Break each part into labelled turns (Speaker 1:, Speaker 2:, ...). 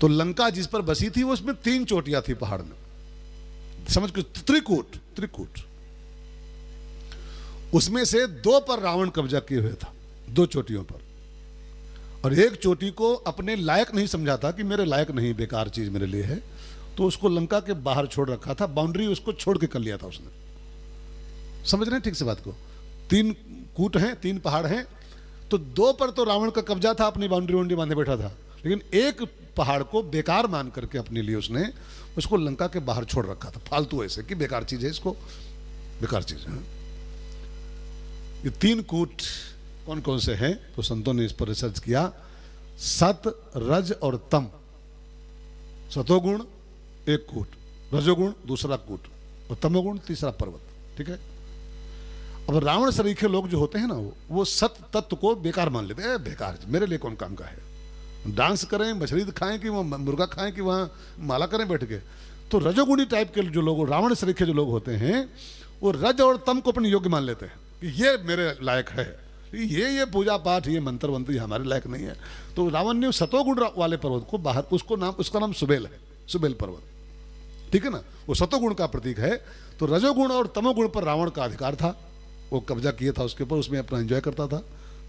Speaker 1: तो लंका जिस पर बसी थी वो उसमें 3 चोटियां थी पहाड़ में, समझ के, त्रिकूट त्रिकूट। उसमें से 2 पर रावण कब्जा किए हुए था, 2 चोटियों पर, और एक चोटी को अपने लायक नहीं समझा था कि मेरे लायक नहीं, बेकार चीज मेरे लिए है, तो उसको लंका के बाहर छोड़ रखा था, बाउंड्री उसको छोड़ के कर लिया था उसने। समझ रहे हैं ठीक से बात को? 3 कूट हैं, 3 पहाड़ हैं, तो 2 पर तो रावण का कब्जा था, अपनी बाउंड्री बांधे बैठा था, लेकिन एक पहाड़ को बेकार मान करके अपने लिए उसने उसको लंका के बाहर छोड़ रखा था, फालतू ऐसे कि बेकार चीज है, इसको बेकार चीज है। ये 3 कूट कौन कौन से हैं? तो संतों ने इस पर रिसर्च किया। सत, रज और तम। सतोगुण एक कूट, रजोगुण दूसरा कूट, और तमोगुण तीसरा पर्वत। ठीक है। अब रावण सरीखे लोग जो होते हैं ना, वो सत तत्व को बेकार मान लेते हैं, बेकार, मेरे लिए कौन काम का है, डांस करें, मछली खाएं कि वहाँ मुर्गा खाएं कि वहाँ माला करें बैठ के। तो रजोगुणी टाइप के जो लोग, रावण सरीखे जो लोग होते हैं, वो रज और तम को अपने योग्य मान लेते हैं कि ये मेरे लायक है, ये पूजा पाठ, ये मंत्र वंत्र, ये हमारे लायक नहीं है। तो रावण ने सतोगुण वाले पर्वत को बाहर, उसका नाम सुबेल है, सुबेल पर्वत। ठीक है ना, वो सतोगुण का प्रतीक है। तो रजोगुण और तमोगुण पर रावण का अधिकार था, वो कब्जा किया था उसके ऊपर, उसमें अपना एंजॉय करता था,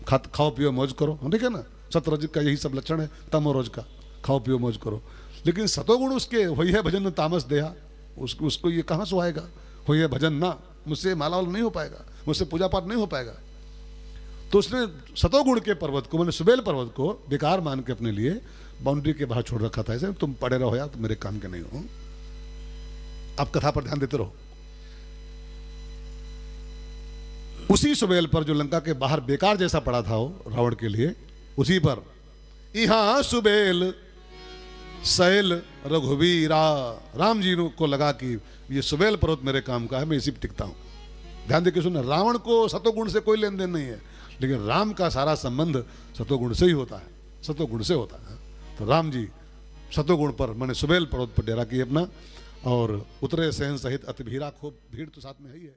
Speaker 1: खाओ पियो मौज करो। ठीक है ना, सतरज का यही सब लक्षण है, तम और रोज का, खाओ पियो मौज करो। लेकिन सतोगुण उसके हुई है भजन तामस देहा, उसको ये कहाँ सुहाएगा, हुई है भजन ना, मुझसे माला वाला नहीं हो पाएगा, मुझसे पूजा पाठ नहीं हो पाएगा। तो उसने सतोगुण के पर्वत को, मैंने सुबेल पर्वत को बेकार मान के अपने लिए बाउंड्री के बाहर छोड़ रखा था, ऐसे तुम पड़े रहो यार, तुम मेरे काम के नहीं हो। आप कथा पर ध्यान देते रहो। उसी सुबेल पर जो लंका के बाहर बेकार जैसा पड़ा था वो रावण के लिए, उसी पर यहां सुबेल सैल रघुवीरा, राम जी को लगा कि ये सुबेल पर्वत मेरे काम का है, मैं इसी पर टिकता हूं। ध्यान देकर सुनना, रावण को सतोगुण से कोई लेन देन नहीं है, लेकिन राम का सारा संबंध सतोगुण से ही होता है, सतोगुण से होता है। तो राम जी सतोगुण पर, मैंने सुबेल पर्वत पर डेरा किए अपना, और उतरे सहन सहित अति भीरा, खूब भीड़ तो साथ में है ही है।